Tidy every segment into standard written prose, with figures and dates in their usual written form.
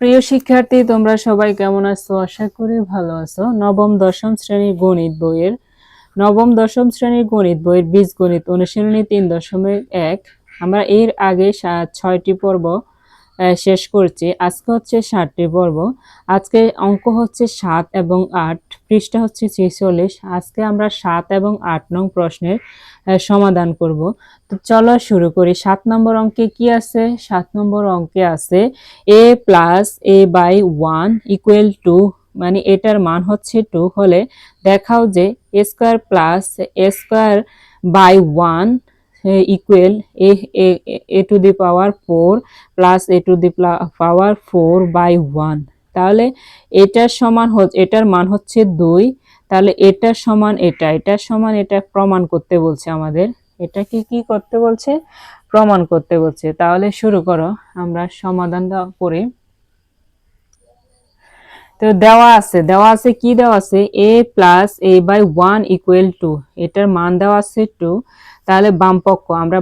প্রিয় শিক্ষার্থী, তোমরা সবাই কেমন আছো? আশা করি ভালো আছো। নবম দশম শ্রেণীর গণিত বইয়ের বীজগণিত অনুশীলনী 3.1 আমরা এর আগে 6টি পর্ব শেষ করছি। আজকে হচ্ছে 7টি পর্ব। আজকে অঙ্ক হচ্ছে 7 এবং 8, পৃষ্ঠা হচ্ছে 46। আজকে আমরা 7 এবং 8 নং প্রশ্নের সমাধান করব। তো চলো শুরু করি। 7 নম্বর অঙ্কে কি আছে? 7 নম্বর অঙ্কে আছে a plus a by 1 equal to, মানে এটার মান হচ্ছে 2 হলে দেখাও যে a square plus a square by 1 equal a to the power 4 plus a to the power 4 by 1। তাহলে এটার মান হচ্ছে 2। তাহলে এটার সমান এটা প্রমাণ করতে বলছে আমাদের। এটাকে কি করতে বলছে? প্রমাণ করতে বলছে। তাহলে শুরু করো, আমরা সমাধানটা করি। তো দেওয়া আছে কি দেওয়া আছে? a plus a by 1 equal to, এটার মান দেওয়া আছে 2। তাহলে বামপক্ষ, আমরা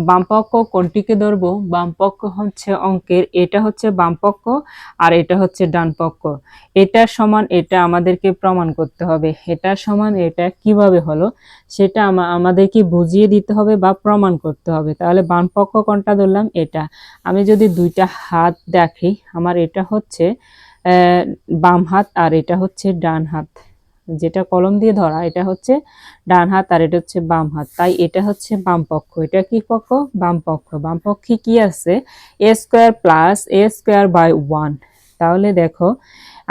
বামপক্ষ কোনটিকে ধরবো? বামপক্ষ হচ্ছে অঙ্কের, এটা হচ্ছে বামপক্ষ আর এটা হচ্ছে ডান পক্ষ। এটার সমান এটা আমাদেরকে প্রমাণ করতে হবে। এটার সমান এটা কিভাবে হলো সেটা আমাদেরকে বুঝিয়ে দিতে হবে বা প্রমাণ করতে হবে। তাহলে বামপক্ষ কোনটা ধরলাম? এটা। আমি যদি দুইটা হাত দেখি, আমার এটা হচ্ছে বাম হাত আর এটা হচ্ছে ডান হাত। যেটা কলম দিয়ে ধরা এটা হচ্ছে ডান হাত আর এটা হচ্ছে বাম হাত, তাই এটা হচ্ছে বাম পক্ষ। এটা কি পক্ষ? বাম পক্ষ। বাম পক্ষে কি আছে? a square plus a square by 1। তাহলে দেখো,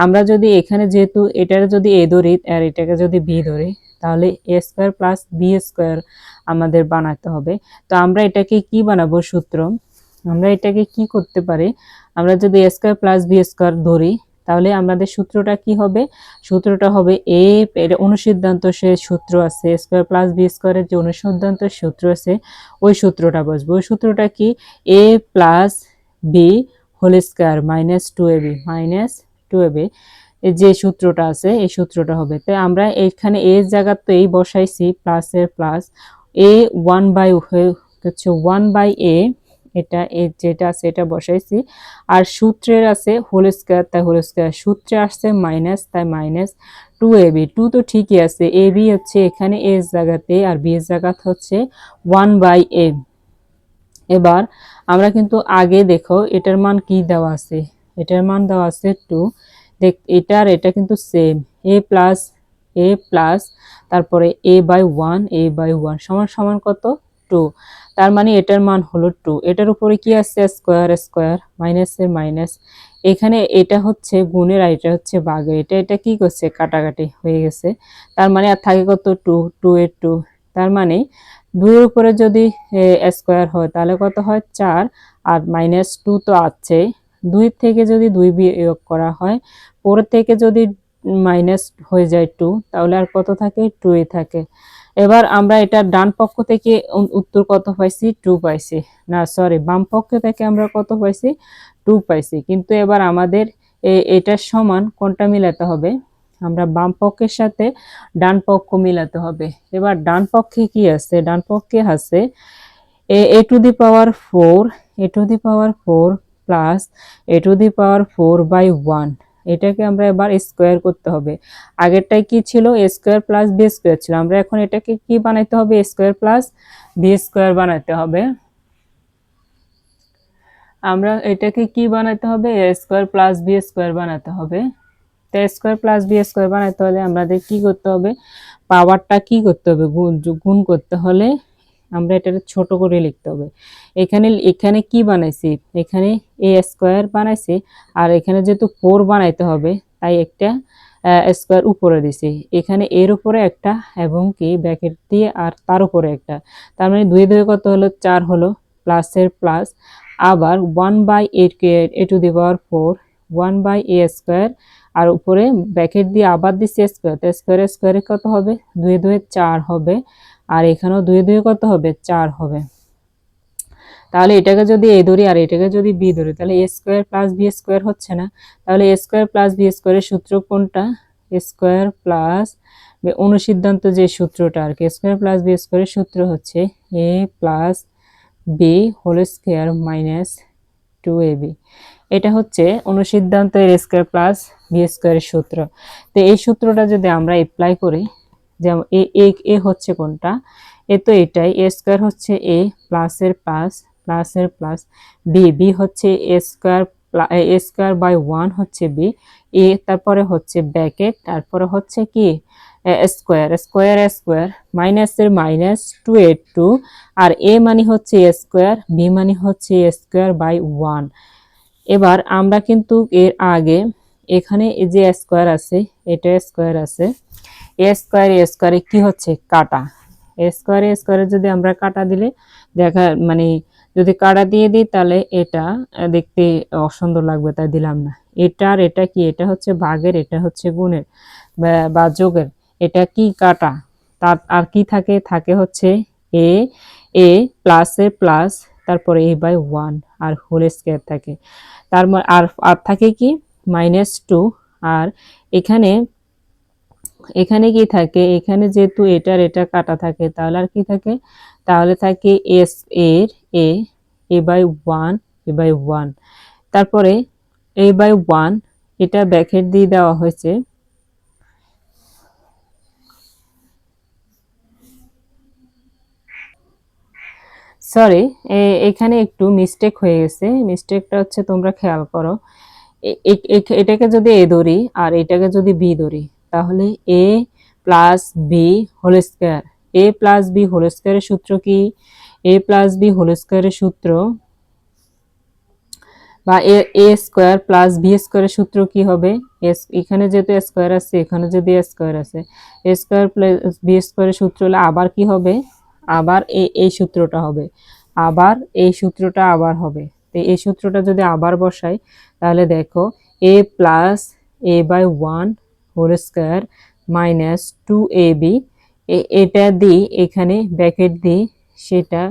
আমরা যদি এখানে যেহেতু এটার যদি a ধরি আর এটাকে যদি b ধরি, তাহলে a square plus b square আমাদের বানাতে হবে। তো আমরা এটাকে কি বানাবো? সূত্র। আমরা এটাকে কি করতে পারি? আমরা যদি a square plus b square ধরি, তাহলে আমাদের সূত্রটা কি হবে? সূত্রটা হবে এর অনুসিদ্ধান্ত সূত্র আছে, a স্কয়ার প্লাস b স্কয়ারের যে অনুসিদ্ধান্ত সূত্র আছে ওই সূত্রটা বসবে। ওই সূত্রটা কি? a plus b whole square minus 2ab এই যে সূত্রটা আছে এই সূত্রটা হবে। তাই আমরা এখানে এর জায়গা তো এই বসাইছি, প্লাস এর প্লাস a 1 বাই হচ্ছে 1 বাই a, এটা যেটা আছে এটা বসাইছি। আর সূত্রের আছে হোল স্কয়ার, তাই হোল স্কয়ার। সূত্রে আসছে মাইনাস, তাই মাইনাস 2ab। 2 তো ঠিকই আছে, ab হচ্ছে এখানে a এর জায়গাতে আর b এর জায়গাতে হচ্ছে 1 বাই a। এবার আমরা কিন্তু আগে দেখো এটার মান কি দেওয়া আছে? এটার মান দেওয়া আছে 2। দেখ, এটা কিন্তু সেম, a প্লাস তারপরে a বাই 1 সমান সমান কত? 2। তার মানে এটার মান হলো 2। এটার উপরে কি আছে? স্কয়ার মাইনাসের মাইনাস। এখানে এটা হচ্ছে গুণের আর এটা হচ্ছে ভাগের। এটা কি করছে? কাটাকাটি হয়ে গেছে। তার মানে আর থাকে কত? 2 এর 2। তার মানে 2 এর উপরে যদি স্কয়ার হয় তাহলে কত হয়? 4। আর মাইনাস 2 তো আছে। 2 থেকে যদি 2 বিয়োগ করা হয়, 4 থেকে যদি মাইনাস হয়ে যায় 2, তাহলে আর কত থাকে? 2 থাকে। এবার আমরা এটা ডান পক্ষ থেকে উত্তর কত পাইছি? 2 পাইছি। না সরি, বাম পক্ষ থেকে আমরা কত পাইছি? 2 পাইছি। কিন্তু এবার আমাদের এটার সমান কোনটা মিলাতে হবে? আমরা বাম পক্ষের সাথে ডান পক্ষ মিলাতে হবে। এবার ডান পক্ষে কি আছে? ডান পক্ষে আছে a to the power 4 plus a to the power 4 by 1। এটাকে আমরা এবার স্কয়ার করতে হবে। আগেরটাই কি ছিল? a square plus b square ছিল। আমরা এখন এটাকে কি বানাইতে হবে? a square plus b square বানাইতে হবে। আমরা এটাকে কি বানাইতে হবে? a square plus b square বানাতে হবে। তো a square plus b square বানাইতে হলে আমাদের কি করতে হবে? পাওয়ারটা কি করতে হবে? গুণ করতে হলে আমরা এটা ছোট করে লিখতে হবে। এখানে কি বানাইছি? এখানে a স্কয়ার বানাইছি, আর এখানে যেহেতু 4 বানাইতে হবে তাই একটা স্কয়ার উপরে দিছি। এখানে এর উপরে একটা এবং কি ব্র্যাকেট দিয়ে আর তার উপরে একটা। তার মানে 2 2 কত হলো? 4 হলো, প্লাসের প্লাস। আবার 1 by a to the power 4 1 by a square, আর উপরে ব্র্যাকেট দিয়ে আবার দিছি স্কয়ার। তো স্কয়ারে কত হবে? 2 2 4 হবে। আর এখানেও 2 2 কত হবে? 4 হবে। তাহলে এটাকে যদি a ধরি আর এটাকে যদি b ধরি, তাহলে a square plus b square হচ্ছে না। তাহলে a স্কয়ার প্লাস b স্কয়ারের সূত্র কোনটা? a স্কয়ার প্লাস অনুসিদ্ধান্ত যে সূত্রটা আর কি, a স্কয়ার প্লাস b স্কয়ারের সূত্র হচ্ছে a plus b whole square minus 2ab। এটা হচ্ছে অনুসিদ্ধান্তের এ স্কয়ার প্লাস বি স্কয়ারের সূত্র। তো এই সূত্রটা যদি আমরা অ্যাপ্লাই করি, যেমন এ এ এ হচ্ছে কোনটা, এ তো এটাই, এ স্কয়ার হচ্ছে এ প্লাসের প্লাস প্লাসের প্লাস, বি বি হচ্ছে এ স্কয়ার এ স্কয়ার বাই 1 হচ্ছে বি, এ তারপরে হচ্ছে ব্র্যাকেট, তারপরে হচ্ছে কি স্কয়ার স্কয়ার স্কয়ার মাইনাসের মাইনাস 2a2, আর এ মানে হচ্ছে এ স্কয়ার, বি মানে হচ্ছে এ স্কয়ার বাই 1। এবার আমরা কিন্তু এর আগে এখানে এই যে স্কয়ার আছে, এটা স্কয়ার আছে, এ স্কয়ারে কি হচ্ছে কাটা, এ স্কয়ারে যদি আমরা কাটা দিলে দেখা মানে যদি কাটা দিয়ে দিই তাহলে এটা দেখতে অসুন্দর লাগবে, তাই দিলাম না। এটার এটা কি, এটা হচ্ছে ভাগের, এটা হচ্ছে গুণের বা যোগের, এটা কি কাটা, তার আর কি থাকে, থাকে হচ্ছে এ এ প্লাসের প্লাস, তারপরে এ বাই 1 আর হোল স্কয়ার থাকে, তার আর আর থাকে কি -2, আর এখানে এখানে কি থাকে, এখানে যেহেতু এটার এটা কাটা থাকে তাহলে আর কি থাকে, তাহলে থাকে এস এর এ এ বাই 1 এ বাই 1, তারপরে এ বাই 1 এটা ব্র্যাকেট দিয়ে দেওয়া হয়েছে, সরি এখানে একটু মিস্টেক হয়ে গেছে, মিস্টেকটা হচ্ছে তোমরা খেয়াল করো, এটাকে যদি এ ধরি আর এটাকে যদি বি ধরি তাহলে এ প্লাস বি হোল স্কয়ার, এ প্লাস বি হোল স্কয়ারের সূত্র কি, এ প্লাস বি হোল স্কয়ারের সূত্র বা এ স্কয়ার প্লাস বি স্কয়ারের সূত্র কি হবে, এখানে যেহেতু স্কয়ার আছে, এখানে যদি স্কয়ার আছে, এ স্কয়ার প্লাস বি স্কয়ারের সূত্র হলে আবার কি হবে, আবার এই সূত্রটা হবে, আবার এই সূত্রটা আবার হবে। তো এই সূত্রটা যদি আবার বসাই তাহলে দেখো A plus A by 1 whole square minus 2ab, এটা দিই এখানে ব্র্যাকেট দিই, সেটা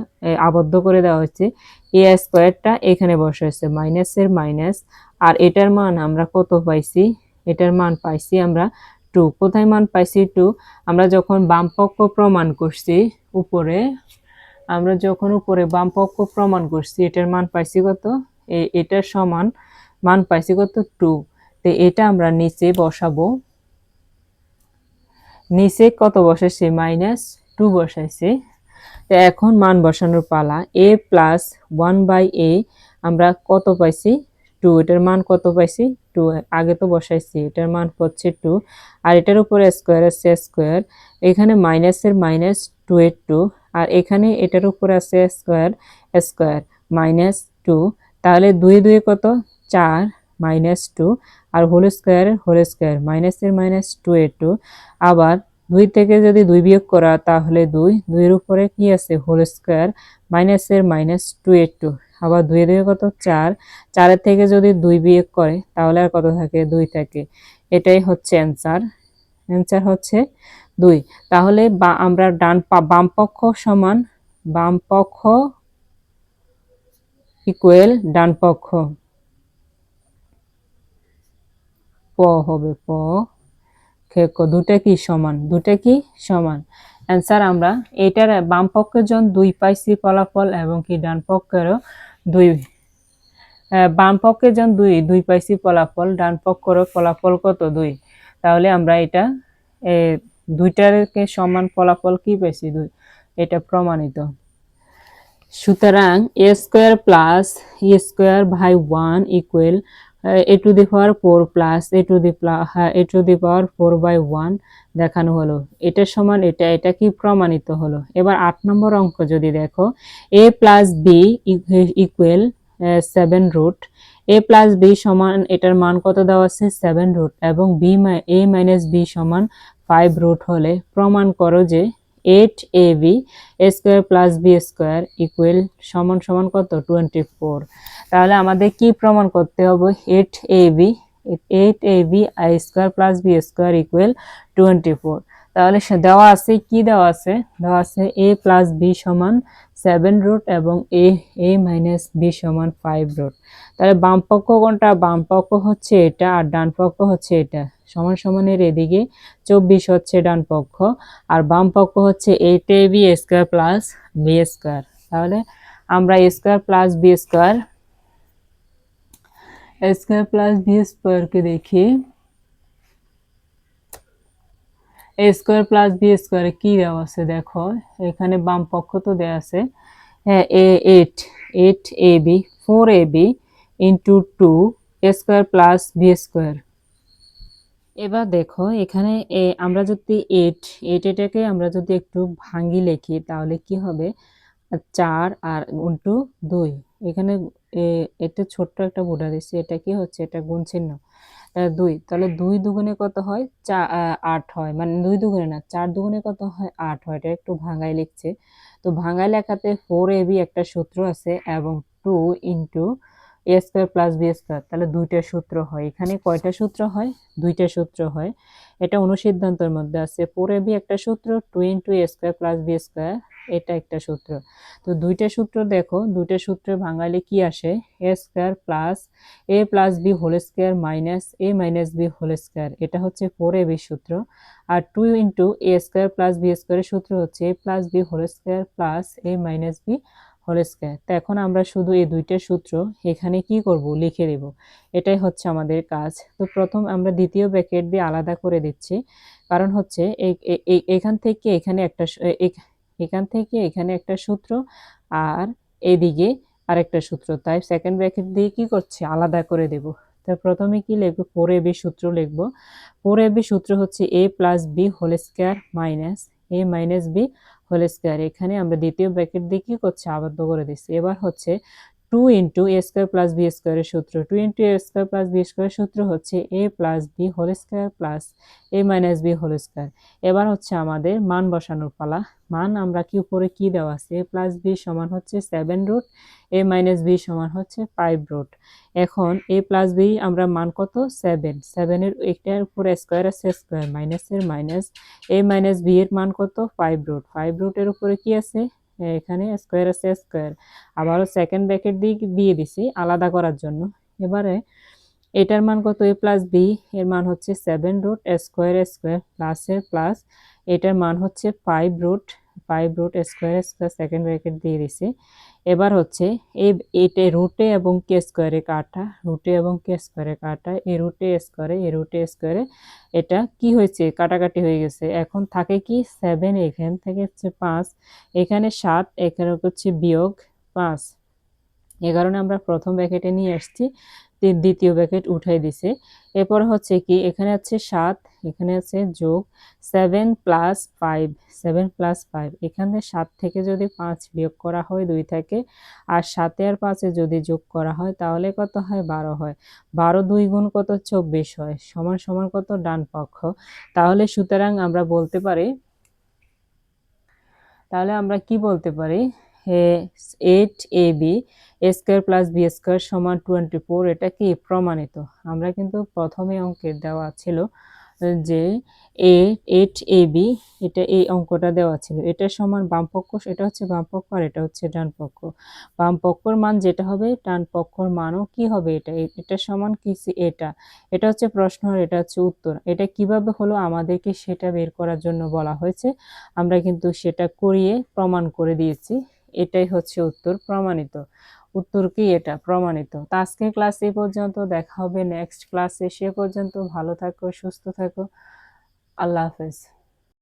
আবদ্ধ করে দেওয়া হচ্ছে, এ স্কয়ারটা এখানে বসাইছে মাইনাসের মাইনাস, আর এটার মান আমরা কত পাইছি, এটার মান পাইছি আমরা 2। কোথায় মান পাইছি 2, আমরা যখন বাম পক্ষ প্রমাণ করছি উপরে, আমরা যখন উপরে বাম পক্ষ প্রমাণ করছি এটার মান পাইছি কত, এটার সমান মান পাইছি কত 2। তো এটা আমরা নিচে বসাবো, নিচে কত বসাইছি -2 বসাইছি। তো এখন মান বসানোর পালা, এ প্লাস 1 বাই এ আমরা কত পাইছি 2, এটার মান কত পাইছি 2, আগে তো বসাইছি, এটার মান হচ্ছে 2, আর এটার উপরে স্কয়ার আছে স্কয়ার, এখানে মাইনাসের মাইনাস 2 আর এখানে এটার উপরে আছে স্কয়ার স্কয়ার -2, তাহলে 2 2 কত 4 -2, আর হোল স্কয়ার মাইনাসের মাইনাস 2 আবার 2 থেকে যদি 2 বিয়োগ করা তাহলে 2 এর উপরে কি আছে হোল স্কয়ার মাইনাসের মাইনাস 2, আবার 2 2 কত 4, 4 এর থেকে যদি 2 বিয়োগ করে তাহলে আর কত থাকে 2 থাকে, এটাই হচ্ছে অ্যানসার, অ্যানসার হচ্ছে 2। তাহলে আমরা বাম পক্ষ সমান বাম পক্ষ ইকুয়াল ডান পক্ষ, প হবে প, দুটা কি সমান, দুটা কি সমান, অ্যান্সার আমরা এটার বাম পক্ষের জন্য 2 পাইছি ফলাফল এবং কি ডান পক্ষেরও 2, বাম পক্ষের জন্য 2 পাইছি ফলাফল, ডান পক্ষেরও ফলাফল কত 2, তাহলে আমরা এটা দুইটারকে সমান ফলাফল কি পাইছি 2, এটা প্রমাণিত। সুতরাং A square plus E square by 1 equal A to the power 4 plus A to the power 4 by 1 দেখানো হলো, এটার সমান এটা, এটা কি প্রমাণিত হলো। এবার 8 নম্বর অঙ্ক যদি দেখো, A plus B equal 7 root, A plus B সমান এটার মান কত দেওয়া আছে 7 রুট, এবং বি এ মাইনাস বি সমান 5 রুট হলে প্রমাণ করো যে 8ab a square plus B square equal সমান সমান কত 24। তাহলে আমাদের কি প্রমাণ করতে হবে, 8ab a square plus B square equal 24। তাহলে দেওয়া আছে কি, দেওয়া আছে a প্লাস বি সমান 7 রুট এবং a মাইনাস বি সমান 5 রুট। তাহলে বাম পক্ষ কোনটা, বাম পক্ষ হচ্ছে এটা আর ডান পক্ষ হচ্ছে এটা, সমান সমানের এদিকে 24 হচ্ছে ডান পক্ষ আর বাম পক্ষ হচ্ছে 8ab square plus B square. তাহলে আমরা a square plus B square A square plus B স্কোয়ারকে দেখি, এ স্কোয়ার প্লাস বি স্কোয়ারে কি দেওয়া আছে দেখো, এখানে বাম পক্ষ তো দেওয়া আছে eight, eight A B, 4ab into 2 square plus B square. এবার দেখো এখানে আমরা যদি এটাকে আমরা যদি একটু ভাঙি লিখি তাহলে কি হবে, 4 আর ইন্টু 2, এখানে এটা ছোট্ট একটা বোর্ডার দিচ্ছি, এটা কি হচ্ছে, এটা গুণ চিহ্ন, 2, তাহলে 2 দুগুণে কত হয়, 8 হয়, মানে 2 দুগুণে না, 4 দুগুণে কত হয়, 8 হয়। এটা একটু ভাঙায় লিখছে, তো ভাঙায় লেখাতে 4ab একটা সূত্র আছে এবং 2 into A square plus B square, তাহলে দুইটা সূত্র হয়। এখানে কয়টা সূত্র হয়, দুইটা সূত্র হয়। এটা অনুসিদ্ধান্তের মধ্যে আছে, 4ab একটা সূত্র, 2 into A square plus B square এটা একটা সূত্র। তো দুইটা সূত্র দেখো, দুইটা সূত্রে ভাঙালে কি আসে, A square plus A plus B whole square minus A minus B whole square, এটা হচ্ছে 4ab সূত্র। আর 2 into A square plus B স্কোয়ারের সূত্র হচ্ছে A plus B whole square plus A minus B whole square. তো এখন আমরা শুধু এই দুইটা সূত্র এখানে কি করব, লিখে দেব, এটাই হচ্ছে আমাদের কাজ। তো প্রথম আমরা দ্বিতীয় ব্র্যাকেট দিয়ে আলাদা করে দিচ্ছি, কারণ হচ্ছে এখান থেকে এখানে একটা এখান থেকে এখানে একটা সূত্র আর এদিকে আরেকটা সূত্র, তাই সেকেন্ড ব্র্যাকেট দিয়ে কি করছি, আলাদা করে দেব। তো প্রথমে কি লিখবো, 4ab সূত্র লিখবো। 4ab সূত্র হচ্ছে A plus B whole square minus A minus B whole square, এখানে আমরা দ্বিতীয় ব্র্যাকেট দিয়ে কি করছি, আবদ্ধ করে দিচ্ছি। এবার হচ্ছে 2 into A square plus B স্কোয়ারের সূত্র, 2 into A square plus B স্কোয়ারের সূত্র হচ্ছে A plus B whole square plus A minus B whole square. এবার হচ্ছে আমাদের মান বসানোর পালা। মান আমরা কি উপরে কি দেওয়া আছে, এ প্লাস বি সমান হচ্ছে 7 রুট, এ মাইনাস বি সমান হচ্ছে 5 রুট। এখন এ প্লাস বি আমরা মান কত, 7, 7 এর একটার উপরে স্কোয়ার আছে, স্কোয়ার মাইনাসের মাইনাস, এ মাইনাস বি এর মান কত, 5 রুট, 5 রুটের উপরে কি আছে, এখানে স্কোয়ার আছে, স্কোয়ার আবারও সেকেন্ড ব্র্যাকেট দিয়ে দিছি আলাদা করার জন্য। এবারে এটার মান কত, এ প্লাস বি এর মান হচ্ছে 7 রুট স্কোয়ার স্কোয়ার প্লাসের প্লাস, এটার মান হচ্ছে 5 root, 5 root square square second bracket দিয়ে দিছি। এবার হচ্ছে এটা রুটে এবং কে স্কোয়ারে কাটা, রুটে এবং কে স্কোয়ারে কাটা, এ রুটে স্কোয়ারে এ রুটে স্কোয়ারে, এটা কি হয়েছে, কাটাকাটি হয়ে গেছে। এখন থাকে কি 7, এখান থেকে হচ্ছে 5, এখানে 7, এখানে হচ্ছে বিয়োগ 5, এ কারণে আমরা প্রথম ব্র্যাকেটে নিয়ে আসছি, দ্বিতীয় ব্র্যাকেট উঠাই দিছে। এরপর হচ্ছে কি এখানে আছে 7, এখানে আছে যোগ 7 প্লাস 5, 7 প্লাস 5, এখানে 7 থেকে যদি 5 বিয়োগ করা হয় 2 থেকে, আর 7 আর 5 যদি যোগ করা হয় তাহলে কত হয়, 12 হয়। 12 2 গুণ কত, 24 হয়, সমান সমান কত, ডান পক্ষ। তাহলে সুতরাং আমরা বলতে পারি, তাহলে আমরা কি বলতে পারি, 8ab এ স্কোয়ার প্লাস বি স্কোয়ার সমান 24, এটা কি প্রমাণিত। আমরা কিন্তু প্রথমে অঙ্কের দেওয়া ছিল যে 8ab, এটা এই অঙ্কটা দেওয়া ছিল, এটা সমান বাম পক্ষ, এটা হচ্ছে বাম পক্ষ আর এটা হচ্ছে ডান পক্ষ। বাম পক্ষর মান যেটা হবে ডান পক্ষর মানও কি হবে, এটা সমান কি, এটা এটা হচ্ছে প্রশ্ন আর এটা হচ্ছে উত্তর। এটা কিভাবে হলো আমাদেরকে সেটা বের করার জন্য বলা হয়েছে, আমরা কিন্তু সেটা করিয়ে প্রমাণ করে দিয়েছি। এটাই হচ্ছে উত্তর, প্রমাণিত। উত্তর কি, এটা প্রমাণিত। তো আজকের ক্লাস এই পর্যন্ত, দেখা হবে নেক্সট ক্লাসে, সে পর্যন্ত ভালো থাকো, সুস্থ থাকো, আল্লাহ হাফেজ।